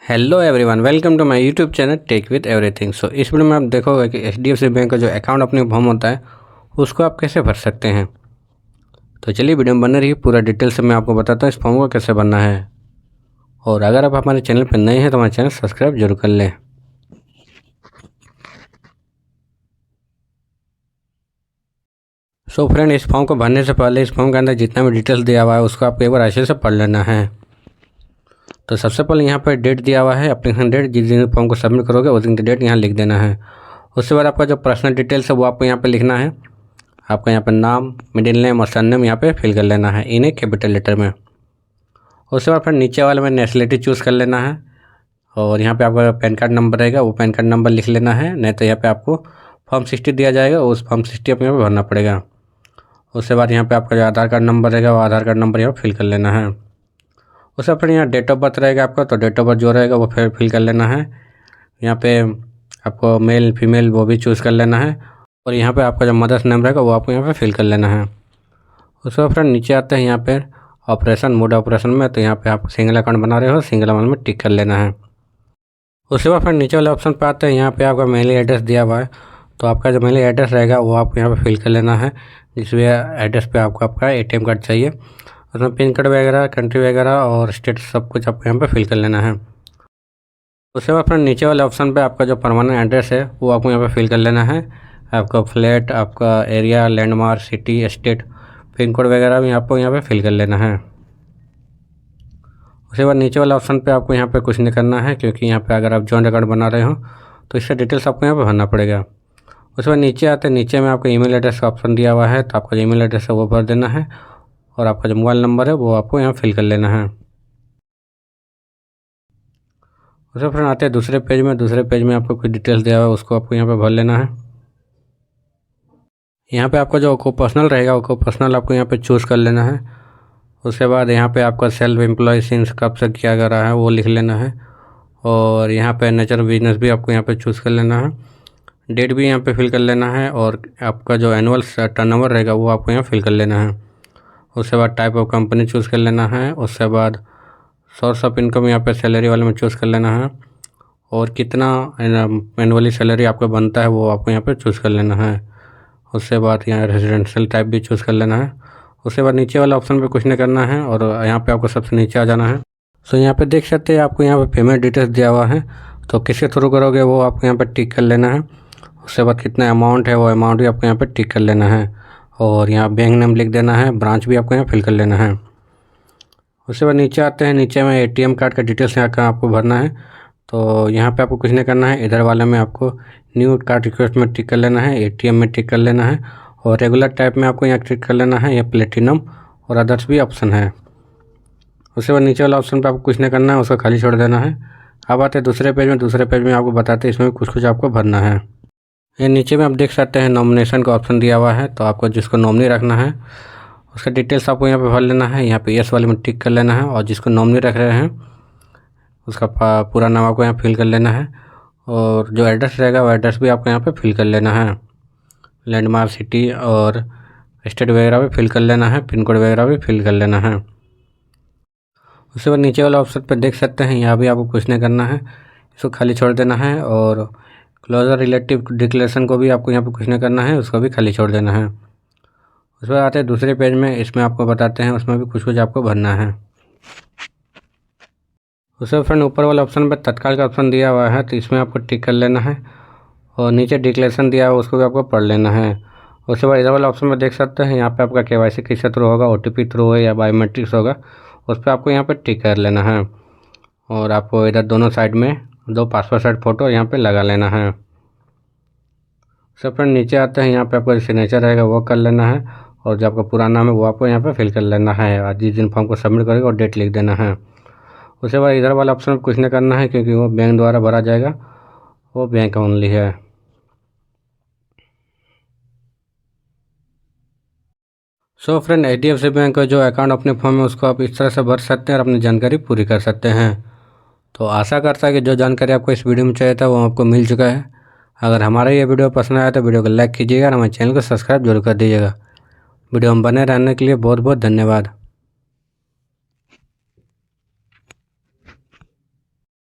Hello everyone, welcome to my YouTube channel tech with everything. So इस video में आप देखोगे कि एचडीएफसी बैंक का जो अकाउंट अपने फॉर्म होता है उसको आप कैसे भर सकते हैं। तो चलिए वीडियो में बने रहिए, पूरा डिटेल से मैं आपको बताता हूँ इस फॉर्म को कैसे भरना है। और अगर आप हमारे चैनल पर नए हैं तो हमारे चैनल सब्सक्राइब जरूर कर लें। सो फ्रेंड, इस फॉर्म को भरने से पहले इस फॉर्म के अंदर जितना भी डिटेल्स दिया हुआ है उसको आपको एक बार अच्छे से पढ़ लेना है। तो सबसे पहले यहाँ पर डेट दिया हुआ है, एप्लीकेशन डेट, जिस दिन फॉर्म को सबमिट करोगे उस दिन की डेट यहाँ लिख देना है। उसके बाद आपका जो पर्सनल डिटेल्स है वो आपको यहाँ पे लिखना है। आपका यहाँ पे नाम, मिडिल नेम और सरनेम यहाँ पे फिल कर लेना है, इन्हें कैपिटल लेटर में। उसके बाद फिर नीचे वाले में नेशनलिटी चूज़ कर लेना है। और यहाँ पे आपका पैन कार्ड नंबर रहेगा, वो पैन कार्ड नंबर लिख लेना है, नहीं तो यहाँ पे आपको फॉर्म 60 दिया जाएगा, उस फॉर्म 60 आपको यहाँ पे भरना पड़ेगा। उसके बाद यहाँ पे आपका जो आधार कार्ड नंबर रहेगा वो आधार कार्ड नंबर यहाँ फिल कर लेना है। उसके बाद फिर यहाँ डेट ऑफ बर्थ रहेगा आपका, तो डेट ऑफ बर्थ जो रहेगा वो फिर फिल कर लेना है। यहाँ पे आपको मेल फीमेल वो भी चूज़ कर लेना है। और यहाँ पे आपका जो मदर्स नेम रहेगा वो आपको यहाँ पे फिल कर लेना है। उसके बाद फ्रेंड नीचे आते हैं यहाँ पे ऑपरेशन, मोड ऑपरेशन में, तो यहाँ पे आप सिंगल अकाउंट बना रहे हो, सिंगल अमाउंट में टिक कर लेना है। उसके बाद फिर नीचे वाले ऑप्शन पे आते हैं, यहाँ पे आपका मेल एड्रेस दिया हुआ है, तो आपका जो मेल एड्रेस रहेगा वो आपको यहाँ पे फिल कर लेना है। जिस भी एड्रेस पे आपको आपका ATM कार्ड चाहिए, उसमें पिन कोड वगैरह, कंट्री वगैरह और स्टेट सब कुछ आपको यहाँ पे फिल कर लेना है। उसके बाद फिर नीचे वाले ऑप्शन पे आपका जो परमानेंट एड्रेस है वो आपको यहाँ पे फिल कर लेना है। आपका फ्लैट, आपका area, landmark, city, state, pin code वगैरह भी आपको यहाँ पे फिल कर लेना है। उसके बाद नीचे वाले ऑप्शन पे आपको यहाँ पे कुछ नहीं करना है, क्योंकि यहाँ पे अगर आप जॉइंट अकाउंट बना रहे हो तो इससे डिटेल्स आपको यहाँ पे भरना पड़ेगा। उसके बाद नीचे आते हैं, नीचे में आपको ईमेल एड्रेस का ऑप्शन दिया हुआ है, तो आपका जो ईमेल एड्रेस है वो भर देना है। और आपका जो मोबाइल नंबर है वो आपको यहाँ फिल कर लेना है। उसके फिर आते हैं दूसरे पेज में, दूसरे पेज में आपको कुछ डिटेल्स दिया हुआ है उसको आपको यहाँ पे भर लेना है। यहाँ पे आपका जो ऑक्यूपेशनल रहेगा ऑक्यूपेशनल आपको यहाँ पे चूज़ कर लेना है। उसके बाद यहाँ पे आपका सेल्फ एम्प्लॉय सिंस कब से किया जा रहा है वो लिख लेना है। और यहाँ पे नेचर बिजनेस भी आपको यहाँ पे चूज़ कर लेना है। डेट भी यहाँ पे फिल कर लेना है। और आपका जो एनुअल टर्नओवर रहेगा वो आपको यहाँ फिल कर लेना है। उसके बाद टाइप ऑफ कंपनी चूज़ कर लेना है। उसके बाद सोर्स ऑफ इनकम यहाँ पे सैलरी वाले में चूज़ कर लेना है। और कितना एनुअली सैलरी आपका बनता है वो आपको यहाँ पे चूज़ कर लेना है। उसके बाद यहाँ रेजिडेंशियल टाइप भी चूज़ कर लेना है। उसके बाद नीचे वाला ऑप्शन पे कुछ नहीं करना है और यहाँ पे आपको सबसे नीचे आ जाना है। सो यहाँ पे देख सकते हैं आपको यहाँ पे पेमेंट डिटेल्स दिया हुआ है, तो किसके थ्रू करोगे वो आपको यहाँ पे टिक कर लेना है। उसके बाद कितना अमाउंट है वो अमाउंट भी आपको यहाँ पे टिक कर लेना है। और यहाँ बैंक नेम लिख देना है, ब्रांच भी आपको यहाँ फिल कर लेना है। उसके बाद नीचे आते हैं, नीचे में ATM कार्ड का डिटेल्स यहाँ का आपको भरना है, तो यहाँ पे आपको कुछ नहीं करना है। इधर वाले में आपको न्यू कार्ड रिक्वेस्ट में टिक कर लेना है, ATM में टिक कर लेना है। और रेगुलर टाइप में आपको यहाँ टिक कर लेना है, या प्लेटिनम और अदर्स भी ऑप्शन है। उसके बाद नीचे वाला ऑप्शन पे आपको कुछ नहीं करना है, उसको खाली छोड़ देना है। अब आते हैं दूसरे पेज में, दूसरे पेज में आपको बताते हैं इसमें कुछ कुछ आपको भरना है। ये नीचे में आप देख सकते हैं नॉमिनेशन का ऑप्शन दिया हुआ है, तो आपको जिसको नॉमिनी रखना है उसका डिटेल्स आपको यहाँ पे भर लेना है। यहाँ पे यस वाले में टिक कर लेना है। और जिसको नॉमिनी रख रहे हैं उसका पूरा नाम आपको यहाँ फिल कर लेना है। और जो एड्रेस रहेगा वो एड्रेस भी आपको यहाँ पे फिल कर लेना है। लैंडमार्क, सिटी और स्टेट वगैरह भी फिल कर लेना है, पिन कोड वगैरह भी फिल कर लेना है। उसके बाद नीचे वाला ऑप्शन पर देख सकते हैं यहाँ भी आपको कुछ नहीं करना है, इसको खाली छोड़ देना है। और क्लोजर रिलेटिव डिक्लेरेशन को भी आपको यहाँ पे कुछ नहीं करना है, उसको भी खाली छोड़ देना है। उसके बाद आते हैं दूसरे पेज में, इसमें आपको बताते हैं उसमें भी कुछ कुछ आपको भरना है। उसके बाद फ्रेंड ऊपर वाले ऑप्शन पर तत्काल का ऑप्शन दिया हुआ है, तो इसमें आपको टिक कर लेना है। और नीचे डिक्लेरेशन दिया हुआ उसको भी आपको पढ़ लेना है। उसके बाद इधर वाले ऑप्शन में देख सकते हैं यहाँ पे आपका KYC किसके थ्रू होगा, OTP थ्रू है या बायोमेट्रिक्स होगा, उस पर आपको यहाँ पे टिक कर लेना है। और आपको इधर दोनों साइड में 2 पासपोर्ट साइज फ़ोटो यहाँ पे लगा लेना है। सब फ्रेंड नीचे आते हैं, यहाँ पे आपका सिग्नेचर रहेगा वो कर लेना है। और जो आपका पूरा नाम है वो आपको यहाँ पे फिल कर लेना है। और जिस दिन फॉर्म को सबमिट करेगा और डेट लिख देना है। उसके बाद इधर वाला ऑप्शन कुछ नहीं करना है, क्योंकि वो बैंक द्वारा भरा जाएगा, वो बैंक ओनली है। सो फ्रेंड, HDFC बैंक का जो अकाउंट अपने फॉर्म में उसको आप इस तरह से भर सकते हैं और अपनी जानकारी पूरी कर सकते हैं। तो आशा करता है कि जो जानकारी आपको इस वीडियो में चाहिए था वो आपको मिल चुका है। अगर हमारा ये वीडियो पसंद आया तो वीडियो को लाइक कीजिएगा और हमारे चैनल को सब्सक्राइब जरूर कर दीजिएगा। वीडियो में बने रहने के लिए बहुत बहुत धन्यवाद।